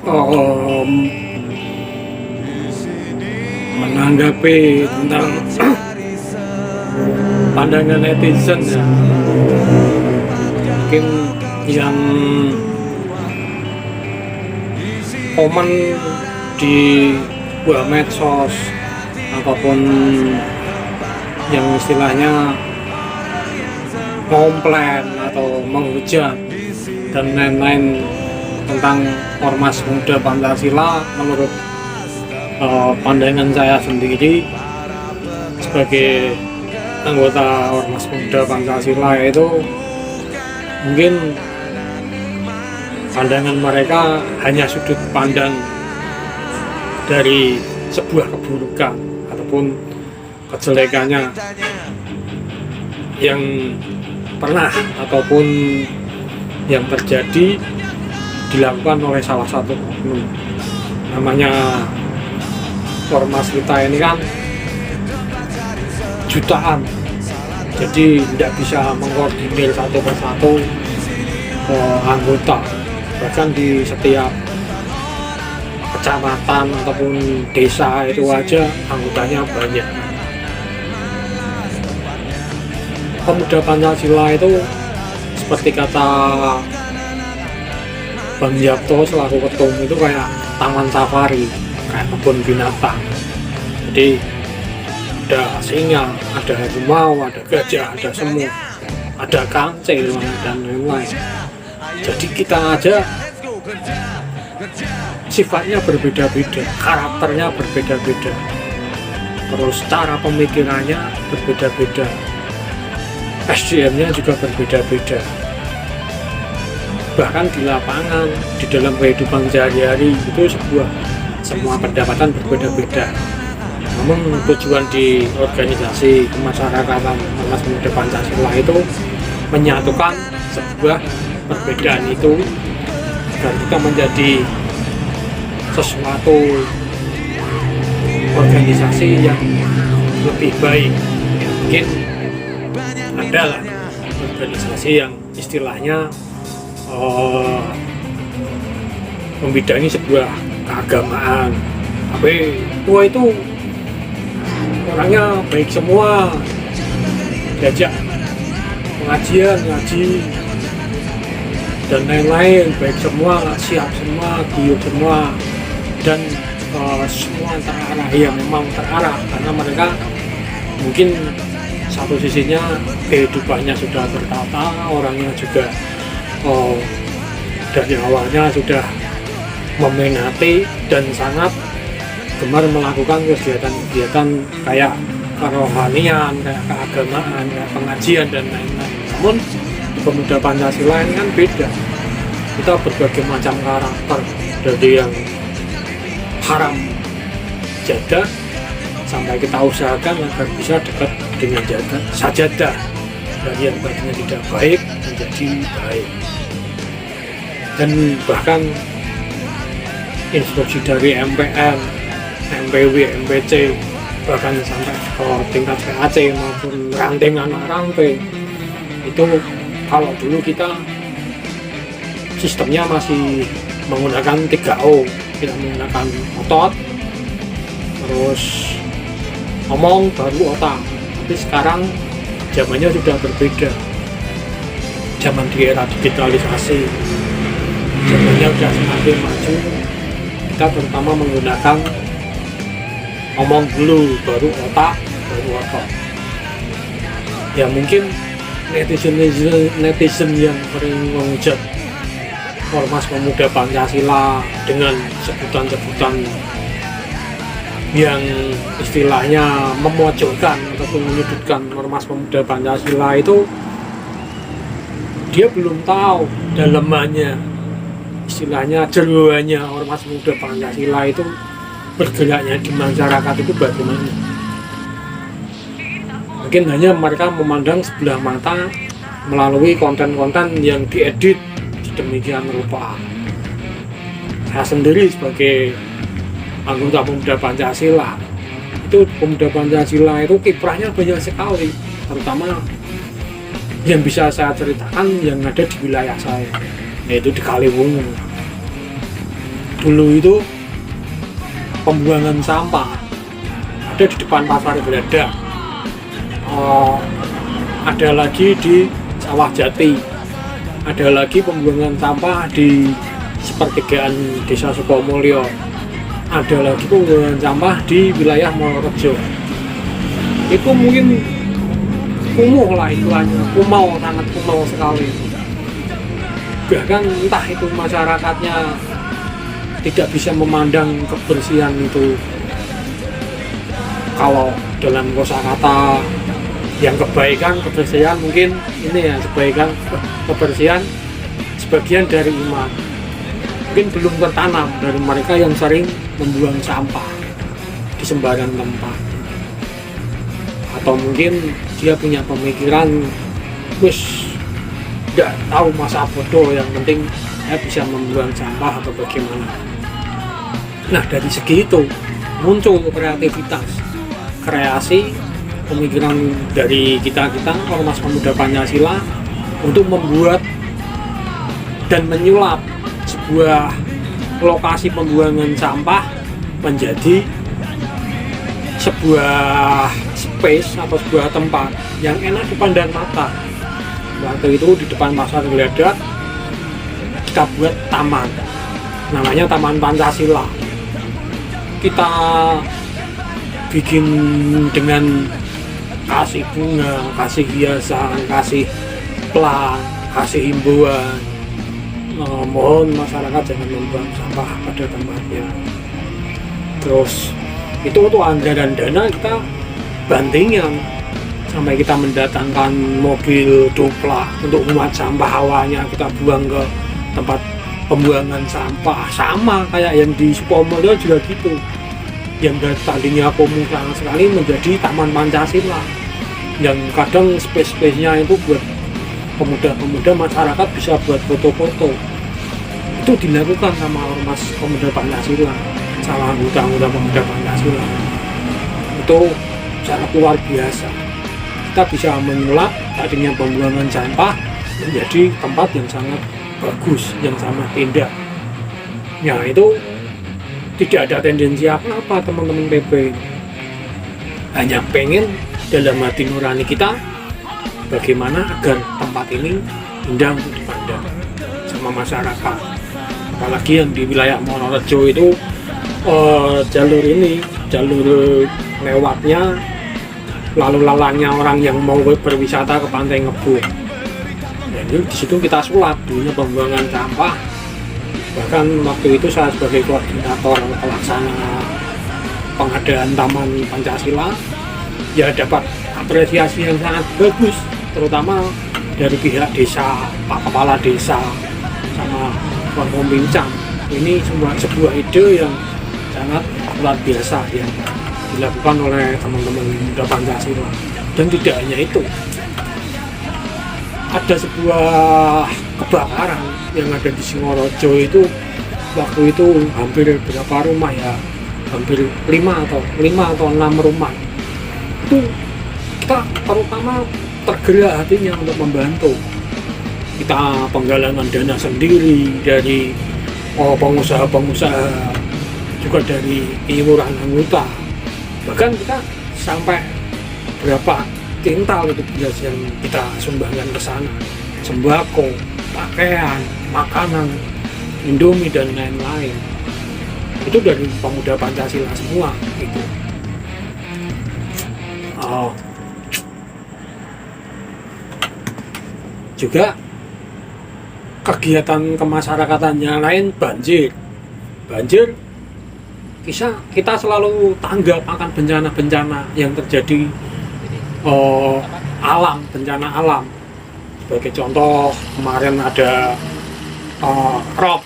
Om menanggapi tentang pandangan netizen ya, mungkin yang komen di sebuah medsos ataupun yang istilahnya komplain atau menghujat dan lain-lain tentang Ormas Pemuda Pancasila. Menurut pandangan saya sendiri sebagai anggota Ormas Pemuda Pancasila, itu mungkin pandangan mereka hanya sudut pandang dari sebuah keburukan ataupun kejelekannya yang pernah ataupun yang terjadi dilakukan oleh salah satu oknum. Namanya ormas kita ini kan jutaan, jadi tidak bisa mengkoordinir satu persatu anggota. Bahkan di setiap kecamatan ataupun desa itu aja anggotanya banyak. Pemuda Pancasila itu seperti kata Bang Yapto selaku ketum, itu kayak taman safari, kayak kebun binatang. Jadi ada singa, ada harimau, ada gajah, ada semut, ada kancil dan lain-lain. Jadi kita aja sifatnya berbeda-beda, karakternya berbeda-beda, terus cara pemikirannya berbeda-beda, SDM-nya juga berbeda-beda. Bahkan di lapangan, di dalam kehidupan sehari-hari itu semua pendapatan berbeda-beda. Namun tujuan di organisasi kemasyarakatan Ormas Pemuda Pancasila itu menyatukan sebuah perbedaan itu dan kita menjadi sesuatu organisasi yang lebih baik. Mungkin adalah organisasi yang istilahnya membidangi sebuah keagamaan, tapi itu orangnya baik semua, diajak pengajian, ngaji dan lain-lain, baik semua, siap semua, guyup semua, dan semua terarah. Ya memang terarah karena mereka mungkin satu sisinya kehidupannya sudah tertata, orangnya juga dari awalnya sudah meminati dan sangat gemar melakukan kegiatan-kegiatan kayak kerohanian, kayak keagamaan, kayak pengajian dan lain-lain. Namun di Pemuda Pancasila ini kan beda. Kita berbagai macam karakter, dari yang haram jadah sampai kita usahakan agar bisa dekat dengan sajadah, dari yang tadinya tidak baik menjadi baik. Dan bahkan instruksi dari MPN, MPW, MPC, bahkan sampai ke tingkat PAC maupun ranting anak ranting, itu kalau dulu kita sistemnya masih menggunakan 3O, kita menggunakan otot, terus ngomong, baru otak. Tapi sekarang zamannya sudah berbeda, zaman di era digitalisasi, zamannya sudah semakin maju. Kita terutama menggunakan ngomong dulu, baru otak, baru otot. Ya mungkin netizen yang sering menghujat Ormas Pemuda Pancasila dengan sebutan-sebutan yang istilahnya memojokkan ataupun menyudutkan Ormas Pemuda Pancasila, itu dia belum tahu dalamannya, istilahnya jeroannya Ormas Pemuda Pancasila itu bergeraknya di masyarakat itu bagaimana. Mungkin hanya mereka memandang sebelah mata melalui konten-konten yang diedit sedemikian rupa. Saya sendiri sebagai anggota Pemuda Pancasila, itu Pemuda Pancasila itu kiprahnya banyak sekali, terutama yang bisa saya ceritakan yang ada di wilayah saya, yaitu di Kaliwungu. dulu itu pembuangan sampah ada di depan pasar Geladak, ada lagi di Sawah Jati, ada lagi pembuangan sampah di sepertigaan Desa Sukomulyo, ada lagi pembuangan sampah di wilayah Morerejo. Itu mungkin kumuh lah istilahnya, sangat kumuh sekali. Bahkan entah itu masyarakatnya tidak bisa memandang kebersihan itu, kalau dalam kosakata yang kebersihan mungkin ini ya, kebersihan sebagian dari iman, mungkin belum tertanam dari mereka yang sering membuang sampah di sembarang tempat, atau mungkin dia punya pemikiran nggak tahu masa bodoh, yang penting saya bisa membuang sampah atau bagaimana. Nah, dari segi itu muncul kreativitas, kreasi, pemikiran dari kita Ormas Pemuda Pancasila untuk membuat dan menyulap sebuah lokasi pembuangan sampah menjadi sebuah space atau sebuah tempat yang enak dipandang mata. Waktu itu di depan pasar Geladak kita buat taman, namanya Taman Pancasila. Kita bikin dengan kasih bunga, kasih hiasan, kasih pelang, kasih himbauan, mohon masyarakat jangan membuang sampah pada tempatnya. Terus itu tuh anggaran dana kita bantingan sampai kita mendatangkan mobil dupla untuk muat sampah awalnya kita buang ke tempat pembuangan sampah, sama kayak yang di Sukomulyo juga gitu, yang tadinya kumuh sekali menjadi Taman Pancasila, yang kadang space-nya itu buat pemuda-pemuda masyarakat bisa buat foto-foto. Itu dilakukan sama Ormas Pemuda Pancasila, sama anggota-anggota Pemuda Pancasila. Itu sangat luar biasa. Kita bisa menyulap tadinya pembuangan sampah menjadi tempat yang sangat bagus, yang sangat indah. Ya, itu tidak ada tendensi apa-apa teman-teman PP, hanya pengen dalam hati nurani kita bagaimana agar tempat ini indah untuk dipandang sama masyarakat. Apalagi yang di wilayah Morerejo itu jalur lewatnya lalu lalangnya orang yang mau berwisata ke Pantai Ngebul. Jadi di situ kita sulap dulunya pembuangan sampah. Bahkan waktu itu saya sebagai koordinator pelaksana pengadaan Taman Pancasila ya dapat apresiasi yang sangat bagus, terutama dari pihak desa, Pak Kepala Desa sama Tuan Pembincang. Ini sebuah ide yang sangat luar biasa yang dilakukan oleh teman-teman Pemuda Pancasila. Dan tidak hanya itu, ada sebuah kebakaran yang ada di Singorojo itu. Waktu itu hampir berapa rumah ya, hampir 5 atau 6 rumah. Itu kita terutama tergerak hatinya untuk membantu. Kita penggalangan dana sendiri dari pengusaha-pengusaha, juga dari iuran anggota. Bahkan kita sampai berapa kintal itu beras yang kita sumbangkan ke sana, sembako, pakaian, makanan, Indomie dan lain-lain. Itu dari Pemuda Pancasila semua gitu. Juga kegiatan kemasyarakatan yang lain, banjir kita selalu tanggap akan bencana-bencana yang terjadi, bencana alam. Sebagai contoh, kemarin ada rob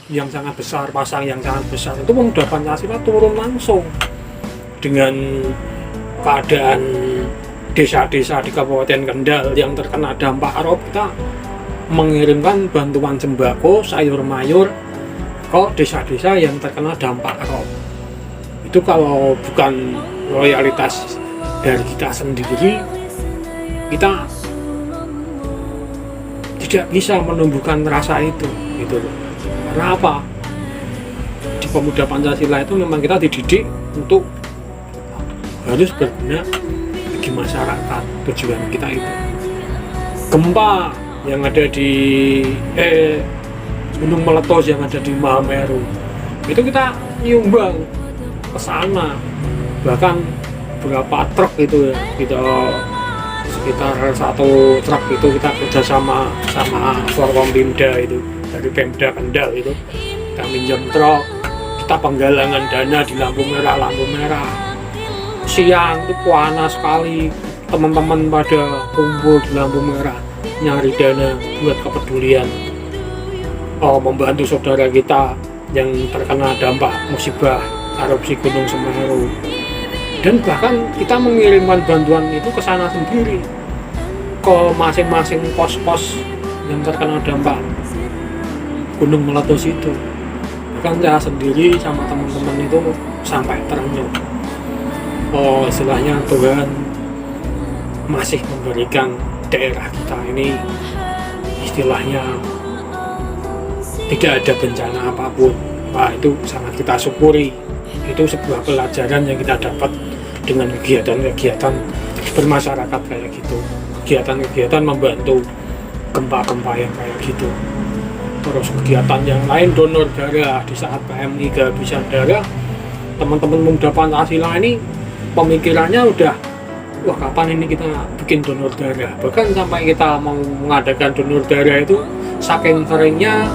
yang sangat besar, pasang yang sangat besar. Itu Pemuda Pancasila turun langsung dengan keadaan desa-desa di Kabupaten Kendal yang terkena dampak rob. Kita mengirimkan bantuan sembako, sayur mayur ke desa-desa yang terkena dampak rob. Itu kalau bukan loyalitas dari kita sendiri, kita tidak bisa menumbuhkan rasa itu gitu loh. Karena apa? pemuda Pancasila itu memang kita dididik untuk harus berguna bagi masyarakat. Tujuan kita itu gempa yang ada di gunung meletus yang ada di Mahameru itu kita nyumbang ke sana, bahkan berapa truk itu ya, kita sekitar 1 truk itu kita kerjasama sama Forkompimda itu dari Pemda Kendal itu, kita minjam truk, kita penggalangan dana di lampu merah siang itu panas sekali, teman-teman pada kumpul di lampu merah nyari dana buat kepedulian membantu saudara kita yang terkena dampak musibah erupsi Gunung Semeru. Dan bahkan kita mengirimkan bantuan itu ke sana sendiri, ke masing-masing pos-pos yang terkena dampak gunung meletus itu. Bahkan saya sendiri sama teman-teman itu sampai terenyuh. Istilahnya Tuhan masih memberikan daerah kita ini istilahnya tidak ada bencana apapun. Wah, itu sangat kita syukuri. Itu sebuah pelajaran yang kita dapat dengan kegiatan-kegiatan bermasyarakat kayak gitu, kegiatan-kegiatan membantu gempa-gempa yang kayak gitu. Terus kegiatan yang lain, donor darah. Di saat PMI kehabisan darah, teman-teman Pemuda Pancasila ini pemikirannya udah, wah kapan ini kita bikin donor darah. Bahkan sampai kita mau mengadakan donor darah itu saking seringnya,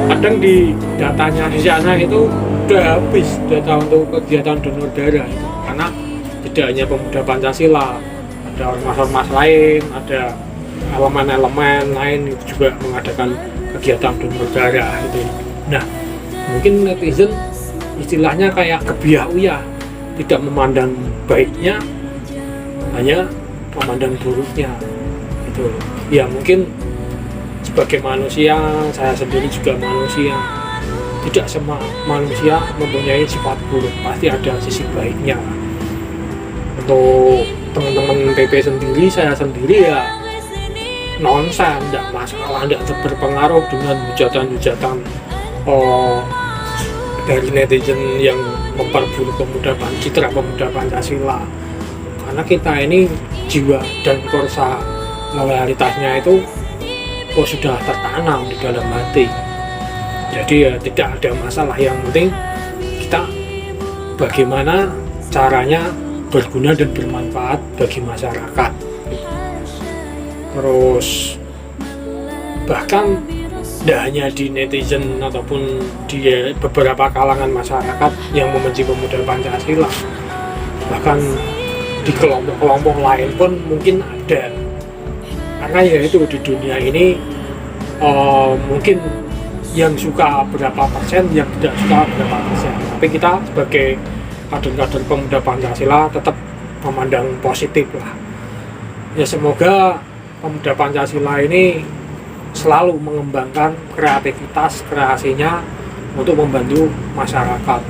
kadang di datanya di sana itu udah habis data untuk kegiatan donor darah itu, karena tidak hanya Pemuda Pancasila, ada ormas-ormas lain, ada elemen-elemen lain itu juga mengadakan kegiatan donor darah itu. Nah, mungkin netizen istilahnya kayak kebiah-uyah, tidak memandang baiknya, hanya memandang buruknya itu. Ya mungkin sebagai manusia, saya sendiri juga manusia, tidak semua manusia mempunyai sifat buruk, pasti ada sisi baiknya. Untuk teman-teman PP sendiri, saya sendiri ya nonsen, tidak masalah, tidak berpengaruh dengan hujatan-hujatan dari netizen yang memperburuk citra Pemuda Pancasila. Karena kita ini jiwa dan korsa loyalitasnya itu sudah tertanam di dalam hati. Jadi ya tidak ada masalah, yang penting kita bagaimana caranya berguna dan bermanfaat bagi masyarakat. Terus bahkan tidak hanya di netizen ataupun di beberapa kalangan masyarakat yang membenci Pemuda Pancasila, bahkan di kelompok-kelompok lain pun mungkin ada. Karena ya itu di dunia ini mungkin yang suka berapa persen, yang tidak suka berapa persen. Tapi kita sebagai kader-kader Pemuda Pancasila tetap memandang positif lah. Ya semoga Pemuda Pancasila ini selalu mengembangkan kreativitas kreasinya untuk membantu masyarakat.